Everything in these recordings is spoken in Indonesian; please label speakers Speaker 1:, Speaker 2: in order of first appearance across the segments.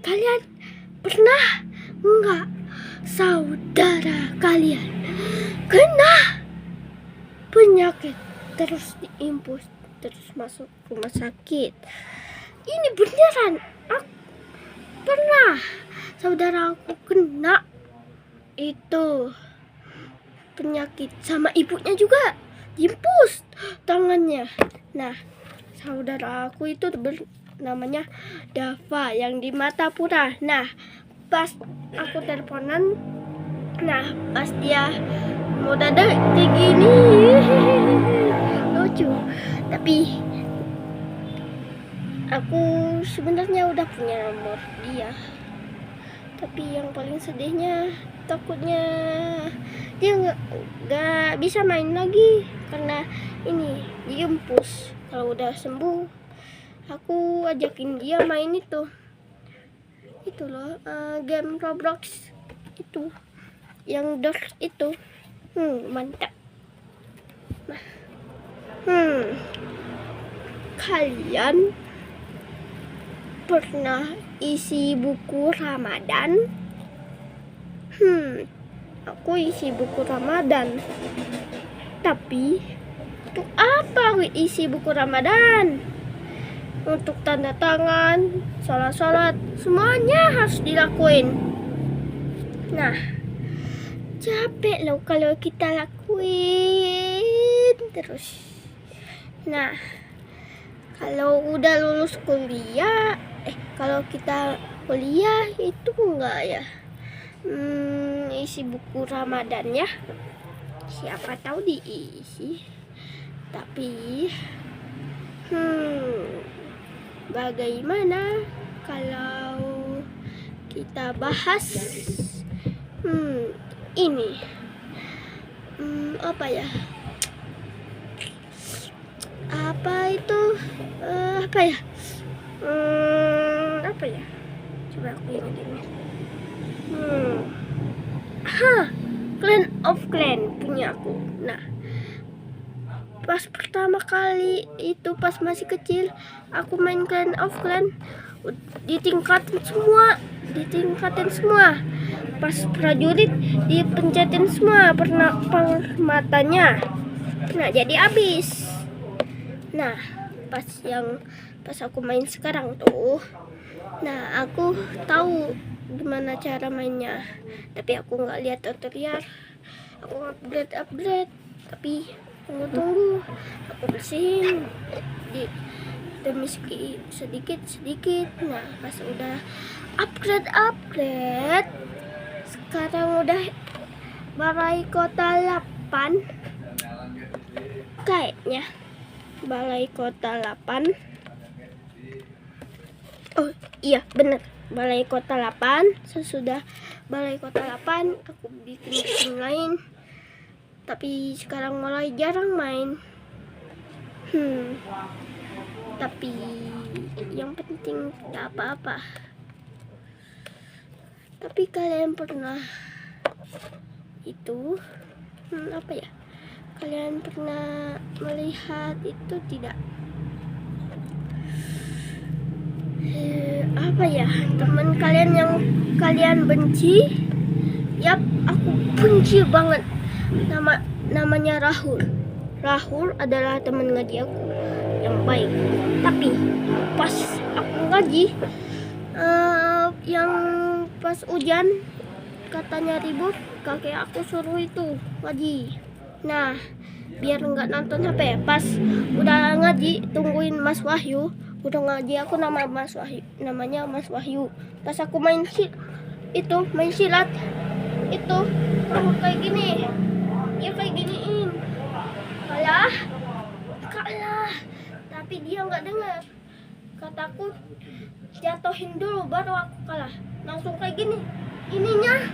Speaker 1: Kalian pernah enggak saudara kalian kena penyakit terus diimpus terus masuk rumah sakit? Ini beneran, aku pernah saudara aku kena itu penyakit, sama ibunya juga diimpus tangannya. Nah, saudara aku itu namanya Dava yang di Matapura. Nah, pas aku teleponan, nah pas dia mau dadak kayak gini lucu. Tapi aku sebenarnya udah punya nomor dia. Tapi yang paling sedihnya, takutnya dia nggak bisa main lagi karena ini diimpus. Kalau udah sembuh, aku ajakin dia main itu loh, game Roblox itu yang Dark itu. Mantap. Nah, kalian pernah isi buku Ramadan? Aku isi buku Ramadan. Tapi untuk apa isi buku Ramadan? Untuk tanda tangan, sholat, semuanya harus dilakuin. Nah, capek loh kalau kita lakuin terus. Nah, kalau udah lulus kuliah, kalau kita kuliah itu enggak ya isi buku Ramadan ya? Siapa tahu diisi. Tapi bagaimana kalau kita bahas ini apa ya? Apa itu? Apa ya? Apa ya? Coba aku ingat ini. Clan of Clan punya aku. Nah, pas pertama kali itu pas masih kecil aku main Clan of Clan, ditingkatin semua. Pas prajurit dipencetin semua permatanya. Nah, jadi habis. Nah, pas aku main sekarang tuh, nah aku tahu gimana cara mainnya. Tapi aku nggak lihat tutorial. Aku upgrade. Tapi tunggu, aku bersihin demi sedikit. Nah, pas udah upgrade, sekarang udah Balai Kota 8 kayaknya. Balai Kota 8. Oh iya bener, Balai Kota 8. Sesudah Balai Kota 8 aku bikin lain. Tapi sekarang mulai jarang main. Tapi yang penting tidak apa-apa. Tapi kalian pernah itu apa ya? Kalian pernah melihat itu tidak? Apa ya? Teman kalian yang kalian benci? Yap, aku benci banget. Namanya Rahul. Rahul adalah teman ngaji aku yang baik. Tapi pas aku ngaji, yang pas hujan katanya ribut, kakek aku suruh itu ngaji. Nah, biar nggak nonton HP, pas udah ngaji tungguin Mas Wahyu. Udah ngaji aku namanya Mas Wahyu. Pas aku main silat itu kayak gini. Dia kayak giniin. Kalah. Tapi dia nggak dengar. Kataku jatuhin dulu baru aku kalah. Langsung kayak gini. Ininya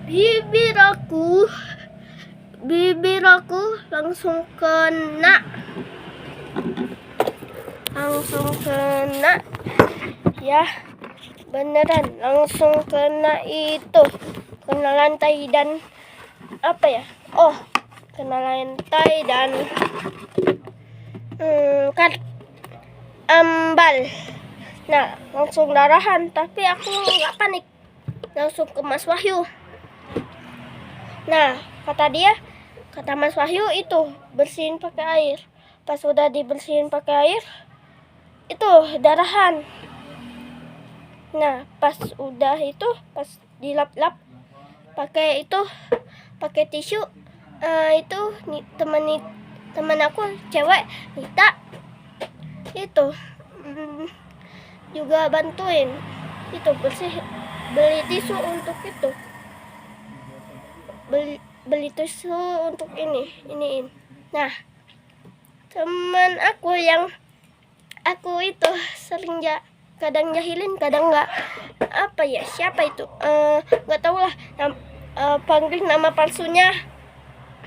Speaker 1: bibir aku langsung kena. Ya, beneran langsung kena itu. Kena lantai dan apa ya? Kena lantai dan ambal. Nah, langsung darahan, tapi aku nggak panik, langsung ke Mas Wahyu. Nah, kata Mas Wahyu itu bersihin pakai air. Pas udah dibersihin pakai air, itu darahan. Nah, pas dilap-lap pakai tisu. Itu teman aku cewek Nita itu juga bantuin itu beli tisu untuk itu, beli tisu untuk iniin. Nah, teman aku yang aku itu sering kadang jahilin, kadang nggak, apa ya, siapa itu, nggak tahu lah, panggil nama palsunya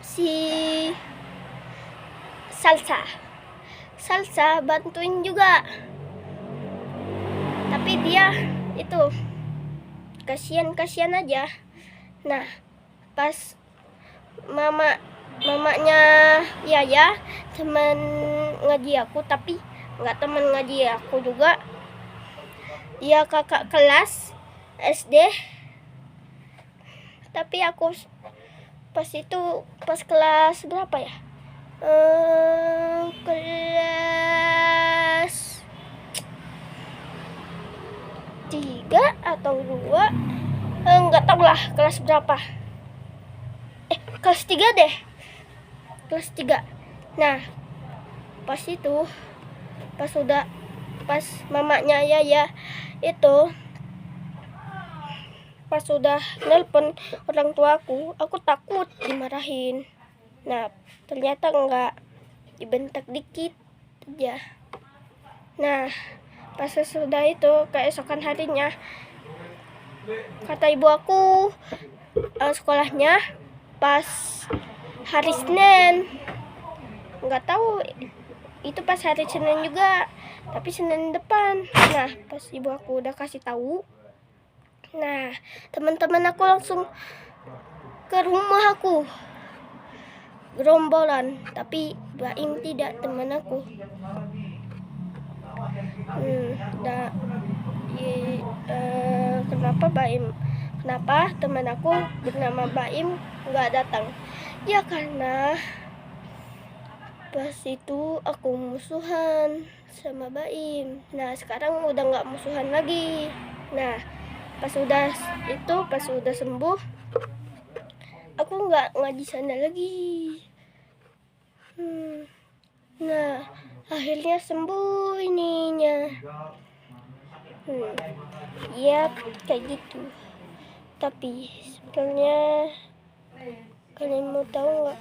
Speaker 1: si Salsa bantuin juga, tapi dia itu kasihan aja. Nah, pas mamanya Yaya, teman ngaji aku, tapi nggak teman ngaji aku juga, dia kakak kelas SD, tapi aku pas kelas berapa ya, kelas 3 atau 2, nggak tahu lah kelas berapa, kelas 3 deh, kelas 3. Nah, pas mamanya Yaya itu, pas sudah nelpon orang tuaku, aku takut dimarahin. Nah, ternyata enggak, dibentak dikit aja. Nah, pas sudah itu, keesokan harinya, kata ibu aku, sekolahnya pas hari Senin. Nggak tahu itu pas hari Senin juga, tapi Senin depan. Nah, pas ibu aku udah kasih tahu, nah, teman-teman aku langsung ke rumah aku, gerombolan, tapi Baim tidak, teman aku. Kenapa teman aku bernama Baim nggak datang? Ya karena pas itu aku musuhan sama Baim. Nah, sekarang udah nggak musuhan lagi. Nah, pas udah sembuh, aku nggak ngaji sana lagi. Nah, akhirnya sembuh ininya. Ya kayak gitu. Tapi sebenarnya kalian mau tahu nggak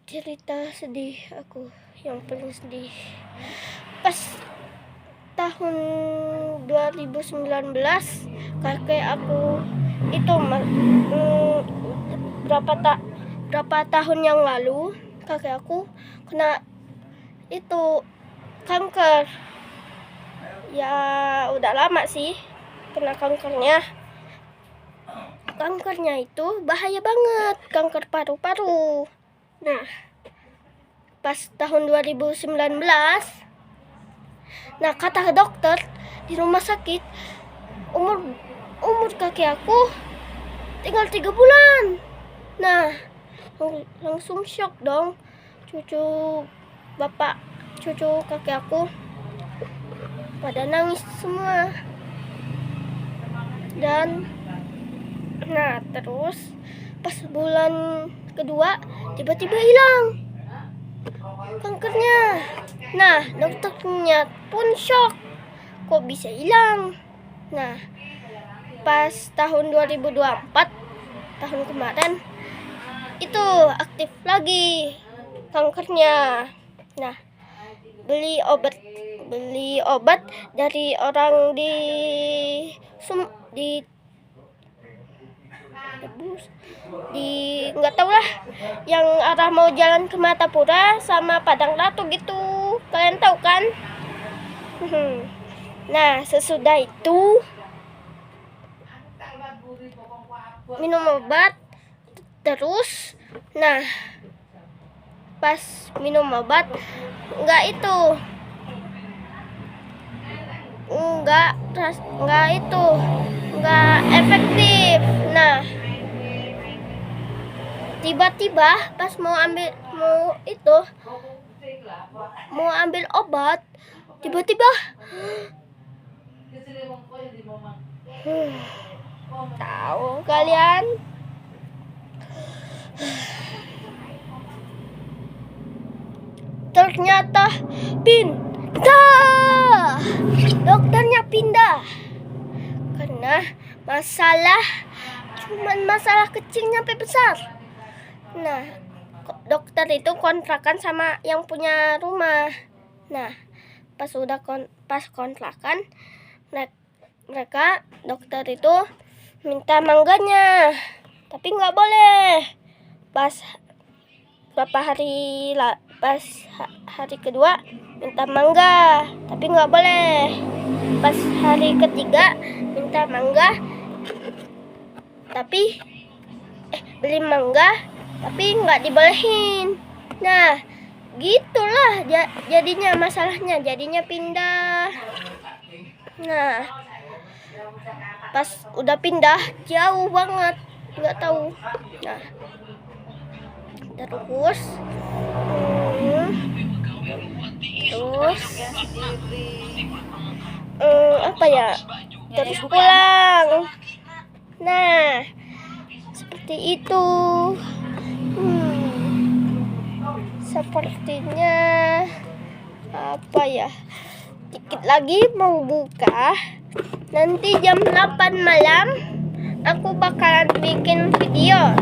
Speaker 1: cerita sedih aku yang paling sedih? Pas tahun 2019, kakek aku itu berapa tahun yang lalu, kakek aku kena itu kanker. Ya udah lama sih kena kankernya. Kankernya itu bahaya banget, kanker paru-paru. Nah, pas tahun 2019, nah, kata dokter di rumah sakit, umur kakek aku tinggal 3 bulan. Nah, langsung shock dong, cucu kakek aku pada nangis semua. Dan nah, terus pas bulan kedua tiba-tiba hilang kankernya. Nah, dokternya pun shock, kok bisa hilang. Nah, pas tahun 2024, tahun kemarin, itu aktif lagi kankernya. Nah, beli obat dari orang di nggak tahu lah, yang arah mau jalan ke Matapura sama Padang Ratu gitu, kalian tahu kan? Nah, sesudah itu minum obat terus. Nah, pas minum obat nggak nggak efektif. Nah, tiba-tiba pas mau ambil obat, tiba-tiba tahu kalian, ternyata dokternya pindah karena masalah kecil nyampe besar. Nah, dokter itu kontrakan sama yang punya rumah. Nah, pas kontrakan, dokter itu minta mangganya, tapi nggak boleh. Pas hari kedua minta mangga, tapi nggak boleh. Pas hari ketiga minta mangga, tapi beli mangga, tapi nggak dibolehin. Nah, gitulah jadinya masalahnya, jadinya pindah. Nah, pas udah pindah jauh banget, nggak tahu. Nah, terus apa ya, terus pulang. Nah, seperti itu. Sepertinya apa ya, dikit lagi mau buka. Nanti jam 8 malam aku bakalan bikin video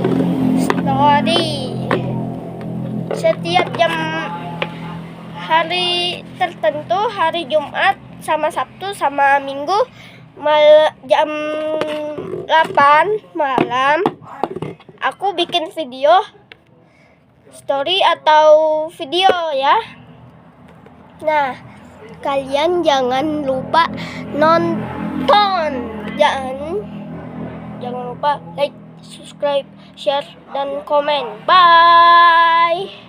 Speaker 1: story. Setiap jam hari tertentu, hari Jumat sama Sabtu sama Minggu jam 8 malam aku bikin video story atau video ya. Nah, kalian jangan lupa nonton, jangan lupa like, subscribe, share, dan komen. Bye.